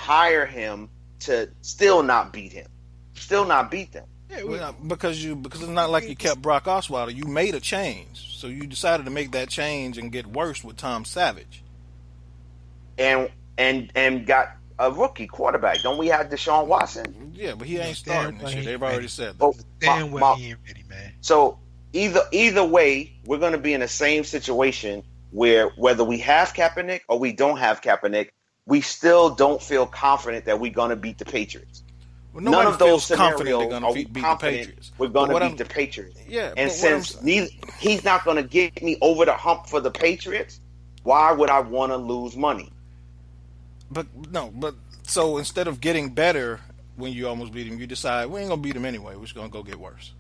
hire him to still not beat them. Yeah, Well, because it's not like you kept Brock Osweiler. You made a change, so you decided to make that change and get worse with Tom Savage, and got a rookie quarterback. Don't we have Deshaun Watson? Yeah, but he ain't starting this year. They've already said that. But damn well he ain't ready, man. So either way, we're going to be in the same situation where whether we have Kaepernick or we don't have Kaepernick, we still don't feel confident that we're going to beat the Patriots. Well, None of those scenarios are we beat the confident Patriots. we're going to beat the Patriots. Yeah, and since he's not going to get me over the hump for the Patriots, why would I want to lose money? But so instead of getting better when you almost beat him, you decide we ain't gonna beat him anyway. We're just gonna go get worse.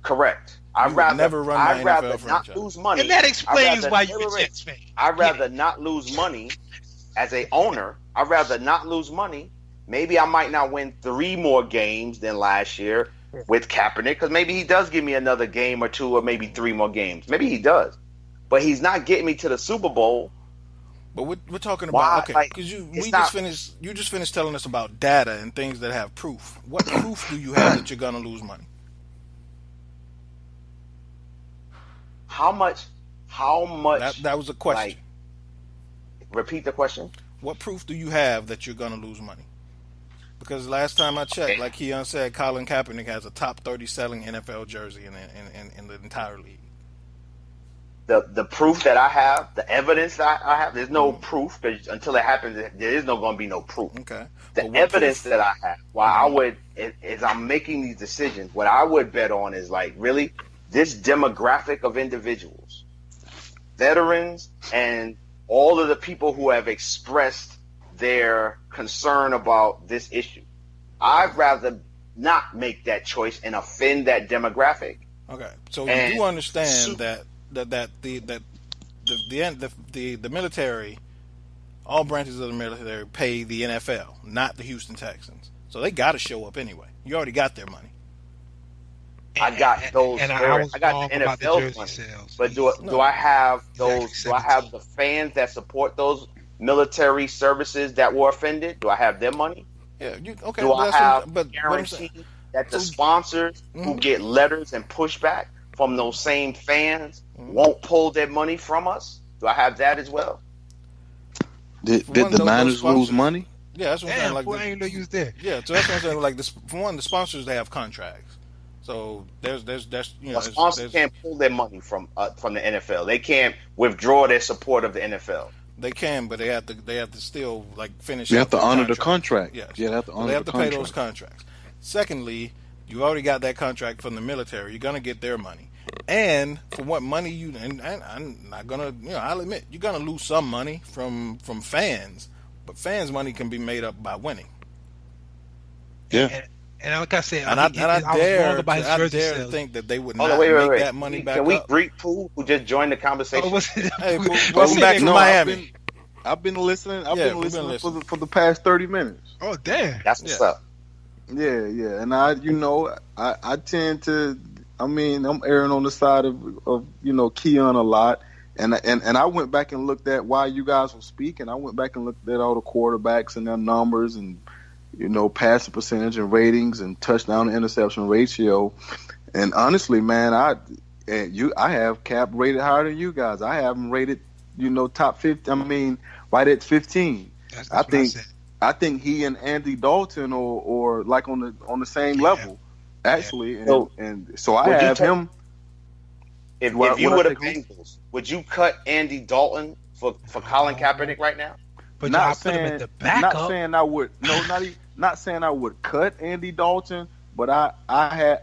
Correct. I'd rather franchise. not lose money, and that explains why you're a Jets fan. I'd rather not lose money as a owner. I'd rather not lose money. Maybe I might not win 3 more games than last year with Kaepernick, because maybe he does give me another game or 2 or maybe 3 more games. Maybe he does, but he's not getting me to the Super Bowl. But we're talking about because you just finished telling us about data and things that have proof. What proof do you have that you're gonna lose money? How much? That was a question. Repeat the question. What proof do you have that you're gonna lose money? Because last time I checked, like Keon said, Colin Kaepernick has a top 30 selling NFL jersey in the entire league. The proof that I have, the evidence that I have, there's no proof, because until it happens, there is going to be no proof. Okay. The evidence that I have, I would, as I'm making these decisions, what I would bet on is really this demographic of individuals, veterans, and all of the people who have expressed their concern about this issue. I'd rather not make that choice and offend that demographic. Okay, so you do understand that the military, all branches of the military pay the NFL, not the Houston Texans. So they got to show up anyway. You already got their money. I got those. And I got the NFL money. Sales. But do I have those? Do I have the fans that support those military services that were offended? Do I have their money? Yeah. Okay. Do I have guarantee that the sponsors who get letters and pushback from those same fans won't pull their money from us? Do I have that as well? Did the Niners lose money? Yeah, that's what I'm saying. I didn't know you was there. Yeah, so that's what I'm saying. For one, the sponsors, they have contracts. So there's a sponsor can't pull their money from the NFL. They can't withdraw their support of the NFL. They can, but they have to still finish. You have to honor the contract. Yes. Yeah, they have to honor they have the to contract. pay those contracts. Secondly, you already got that contract from the military. You're gonna get their money, and for what money and I'm not gonna, I'll admit you're gonna lose some money from fans, but fans' money can be made up by winning. Yeah. And like I said, I dare to think that they would not make that money back up. Can we greet Pooh, who just joined the conversation? Hey, welcome back from Miami. I've been listening. I've been listening for the past 30 minutes. Oh, damn. That's what's up. Yeah. And I tend to, I'm erring on the side of Keon a lot. And I went back and looked at while you guys were speaking. I went back and looked at all the quarterbacks and their numbers and passing percentage and ratings and touchdown to interception ratio. And honestly, man, I have Cap rated higher than you guys. I have him rated, top 50. Right at 15. I think he and Andy Dalton or on the same level, actually. Yeah. And so I have him. If you were the Bengals, would you cut Andy Dalton for Colin Kaepernick right now? But not saying the backup. Not saying I would. No, not saying I would cut Andy Dalton, but I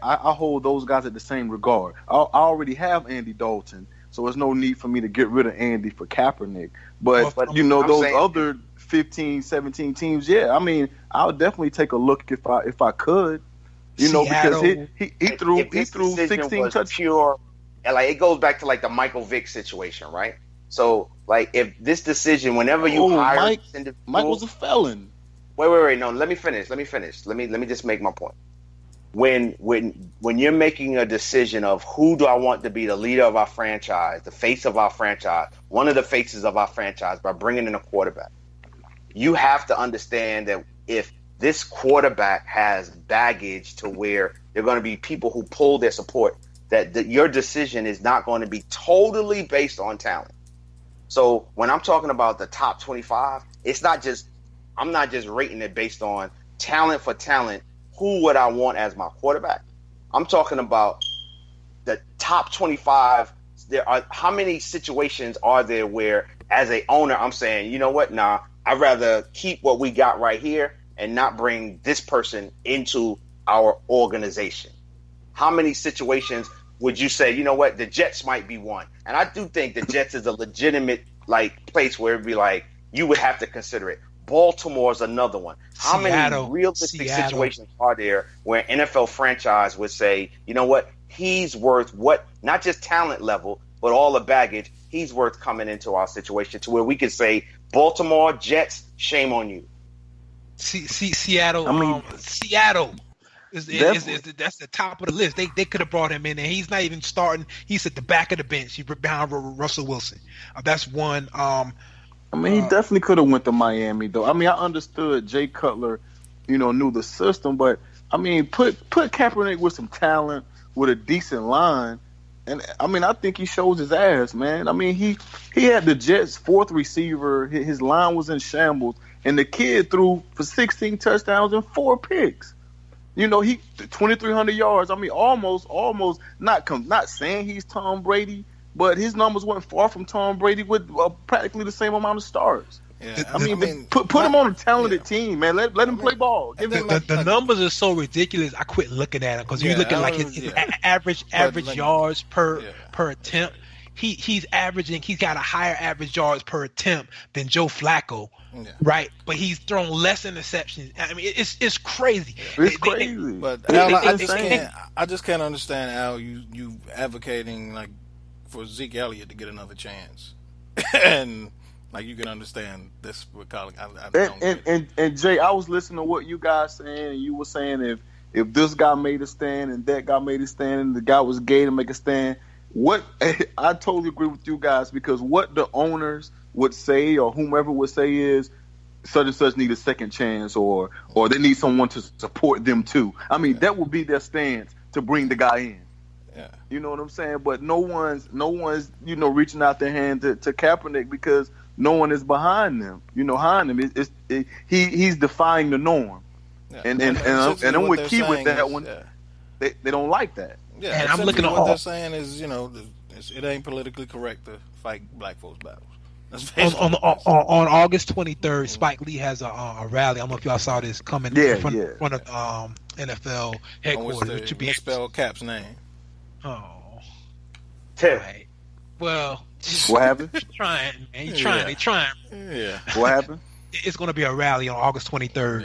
hold those guys at the same regard. I already have Andy Dalton, so there's no need for me to get rid of Andy for Kaepernick. But those other 15, 17 teams, I would definitely take a look if I could. Because he threw 16 touchdowns. And it goes back to the Michael Vick situation, right? So if this decision, whenever you hire Mike was a felon. Wait. No, let me finish. Let me just make my point. When you're making a decision of who do I want to be the leader of our franchise, the face of our franchise, one of the faces of our franchise by bringing in a quarterback, you have to understand that if this quarterback has baggage to where there are going to be people who pull their support, that your decision is not going to be totally based on talent. So when I'm talking about the top 25, I'm not just rating it based on talent for talent. Who would I want as my quarterback? I'm talking about the top 25. How many situations are there where, as a owner, I'm saying, you know what? Nah, I'd rather keep what we got right here and not bring this person into our organization. How many situations would you say, you know what, the Jets might be one? And I do think the Jets is a legitimate place where it'd be like you would have to consider it. Baltimore's another one. How many realistic situations are there where an NFL franchise would say, you know what, he's worth what, not just talent level, but all the baggage, he's worth coming into our situation to where we could say, Baltimore, Jets, shame on you. Seattle. Seattle. That's the top of the list. They could have brought him in, and he's not even starting. He's at the back of the bench. He's behind Russell Wilson. That's one. He definitely could have went to Miami, though. I understood Jay Cutler, knew the system, but put Kaepernick with some talent, with a decent line, and I think he shows his ass, man. He had the Jets' fourth receiver. His line was in shambles, and the kid threw for 16 touchdowns and 4 picks. He 2,300 yards. Almost not saying he's Tom Brady, but his numbers weren't far from Tom Brady with practically the same amount of stars. Yeah, put him on a talented team, man. Let him play ball. The numbers are so ridiculous. I quit looking at him because you're looking like his average yards per attempt. He's averaging. He's got a higher average yards per attempt than Joe Flacco, right? But he's thrown less interceptions. It's crazy. It's crazy. But Al, I just can't understand Al. You advocating like for Zeke Elliott to get another chance, and like you can understand this with Colin. And Jay, I was listening to what you guys saying, and you were saying if this guy made a stand and that guy made a stand and the guy was gay to make a stand. What I totally agree with you guys, because what the owners would say or whomever would say is such and such need a second chance or they need someone to support them too. That would be their stance to bring the guy in. Yeah. You know what I'm saying? But no one's reaching out their hand to Kaepernick because no one is behind them. Behind him. He's defying the norm. Yeah. And I'm with Key with that one. Yeah. They don't like that. Yeah, and I'm looking at what they're saying is, it ain't politically correct to fight black folks' battles. On August 23rd, Spike Lee has a rally. I don't know if y'all saw this coming in front of NFL headquarters. Which should be spell Cap's name. Oh, right. Well, what happened? Trying, man. He's trying. They trying. Yeah. What happened? It's going to be a rally on August 23rd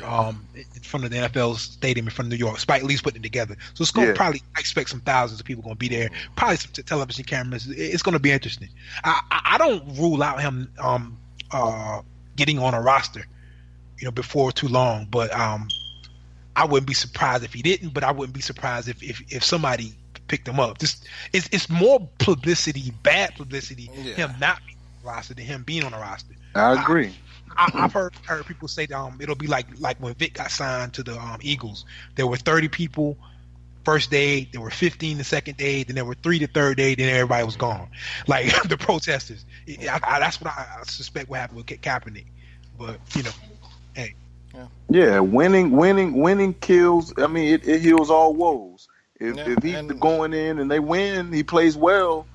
in front of the NFL stadium in front of New York. Spike Lee's putting it together. So it's going to probably expect some thousands of people going to be there. Probably some television cameras. It's going to be interesting. I don't rule out him getting on a roster, before too long. But I wouldn't be surprised if he didn't. But I wouldn't be surprised if somebody picked him up. It's more publicity, bad publicity, him not being on a roster than him being on a roster. I agree. I've heard people say it'll be like when Vic got signed to the Eagles. There were 30 people first day, there were 15 the second day, then there were 3 the third day, then everybody was gone. Like the protesters. That's what I suspect will happen with Kaepernick. But hey. Yeah, winning kills. It heals all woes. If he's going in and they win, he plays well.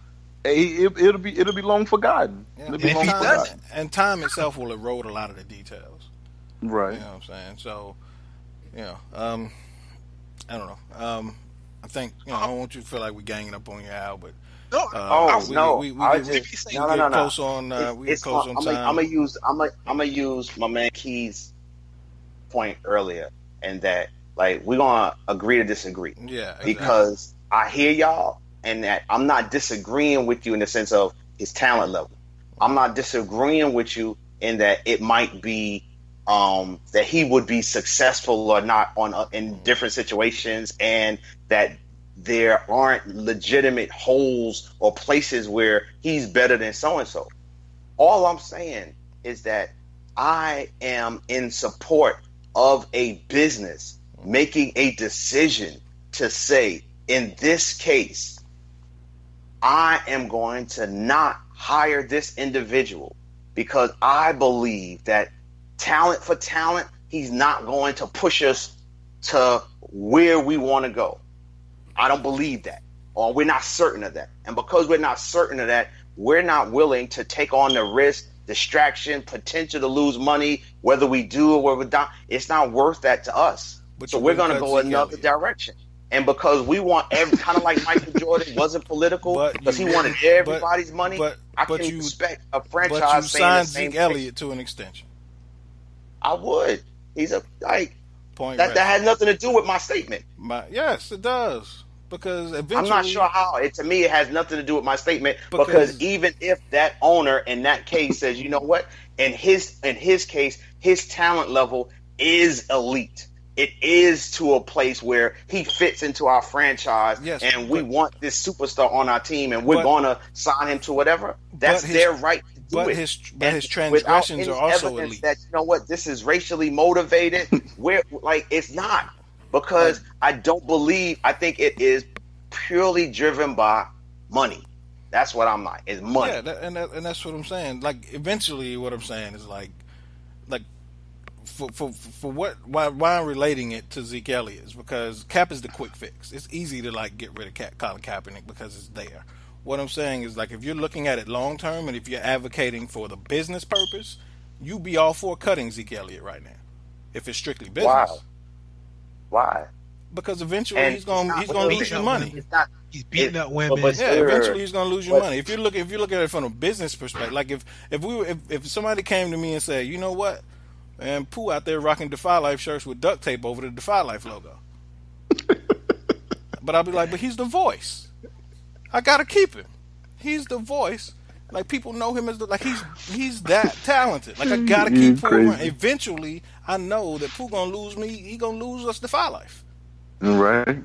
It'll be long forgotten. Yeah. And time itself will erode a lot of the details. Right. You know what I'm saying? So, I don't know. I think I don't want you to feel like we're ganging up on you, Al, but we get close on time. I'm gonna use my man Key's point earlier, and that we're gonna agree to disagree. Yeah. Exactly. Because I hear y'all. And that I'm not disagreeing with you in the sense of his talent level. I'm not disagreeing with you in that it might be that he would be successful or not in different situations, and that there aren't legitimate holes or places where he's better than so and so. All I'm saying is that I am in support of a business making a decision to say, in this case, I am going to not hire this individual because I believe that talent for talent, he's not going to push us to where we want to go. I don't believe that, or we're not certain of that. And because we're not certain of that, we're not willing to take on the risk, distraction, potential to lose money, whether we do or whether we don't. It's not worth that to us. But so we're going to go another direction. And because we want kind of like Michael Jordan wasn't political because he wanted everybody's money, I can respect a franchise but you saying signed the same Zeke Elliott to an extension. I would. He's a point. That has nothing to do with my statement. Yes, it does. Because eventually, I'm not sure how. To me, it has nothing to do with my statement. Because even if that owner in that case says, you know what, in his case, his talent level is elite. It is to a place where he fits into our franchise, and we want this superstar on our team, and we're going to sign him to whatever. That's their right to do it. His transgressions are also elite. That, you know what, this is racially motivated. It's not. Because I don't believe, I think it is purely driven by money. That's what I'm like, is money. Yeah, and that's what I'm saying. Like, eventually what I'm saying is like for why I'm relating it to Zeke Elliott is because Cap is the quick fix. It's easy to like get rid of Colin Kaepernick because it's there. What I'm saying is, like, if you're looking at it long term and if you're advocating for the business purpose, you'd be all for cutting Zeke Elliott right now. If it's strictly business. Wow. Why? Because eventually he's gonna lose you money. He's beating up women. Eventually he's gonna lose you money. If you look at it from a business perspective, like if somebody came to me and said, you know what, and Pooh out there rocking Defy Life shirts with duct tape over the Defy Life logo, but I'll be like, but he's the voice. I gotta keep him. He's the voice. Like, people know him as he's that talented. Like, I gotta keep Pooh around. Eventually, I know that Pooh gonna lose me. He gonna lose us Defy Life. Right.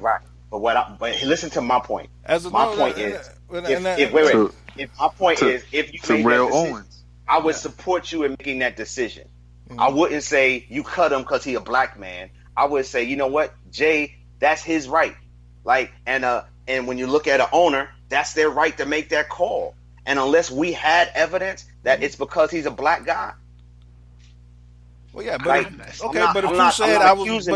But listen to my point. If my point is, if you made Real that decision, Owens, I would support you in making that decision. Mm-hmm. I wouldn't say you cut him because he a black man. I would say, you know what, Jay, that's his right. Like, and when you look at an owner, that's their right to make that call. And unless we had evidence that it's because he's a black guy. Well, yeah, but but if Pooh said I was,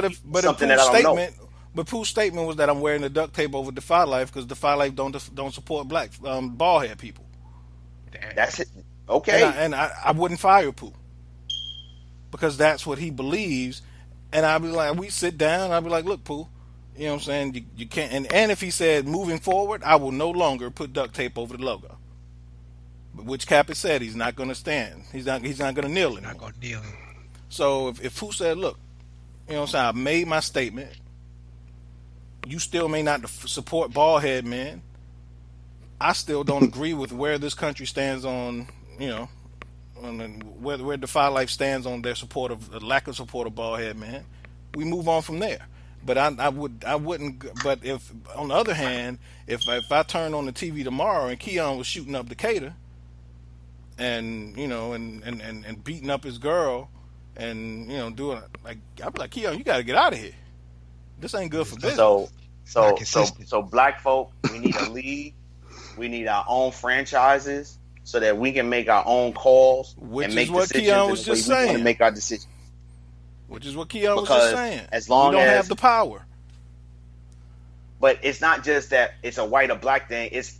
but Pooh's statement was that I'm wearing the duct tape over Defy Life because Defy Life don't support black bald head people. That's it. Okay. And I wouldn't fire Pooh because that's what he believes. And I'd be like, we sit down. I'd be like, look, Pooh, you know what I'm saying? You can't. And if he said moving forward, I will no longer put duct tape over the logo. Which Cap has said he's not going to stand. He's not going to kneel anymore. Not going to kneel. So if Pooh said, look, you know what I'm saying, I made my statement. You still may not support bald head men. I still don't agree with where this country stands on, you know, where Defy Life stands on their support of the lack of support of bald head men. We move on from there. But I wouldn't. But if, on the other hand, if I turn on the TV tomorrow and Keon was shooting up Decatur, and you know, and beating up his girl, and you know, doing like, I'd be like, Keon, you got to get out of here. This ain't good for business. So black folk, we need a league. We need our own franchises so that we can make our own calls and make decisions. Keon was just saying. To make our decisions. Which is what Keon was just saying. As long we don't as have the power. But it's not just that it's a white or black thing. It's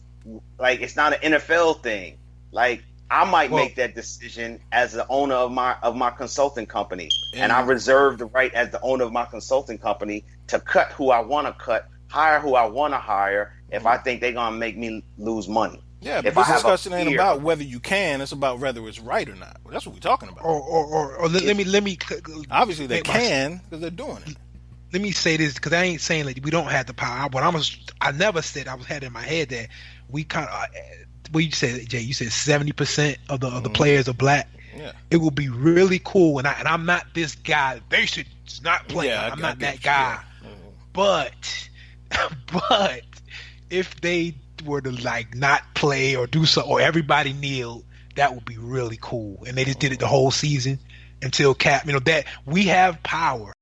like, it's not an NFL thing. Like, I might make that decision as the owner of my consulting company, and I reserve the right as the owner of my consulting company to cut who I want to cut, hire who I want to hire if I think they're gonna make me lose money. Yeah, but this discussion ain't about whether you can; it's about whether it's right or not. That's what we're talking about. Or let me. Obviously, they can because they're doing it. Let me say this because I ain't saying like we don't have the power. But I never said, I had in my head that we kind of. Well, you said, Jay, you said 70% of the players are black. Yeah. It would be really cool, and I'm not this guy. They should not play. Yeah, I'm not that guy. Yeah. But if they were to like not play or do so, or everybody kneeled, that would be really cool. And they just did it the whole season. until Cap, that we have power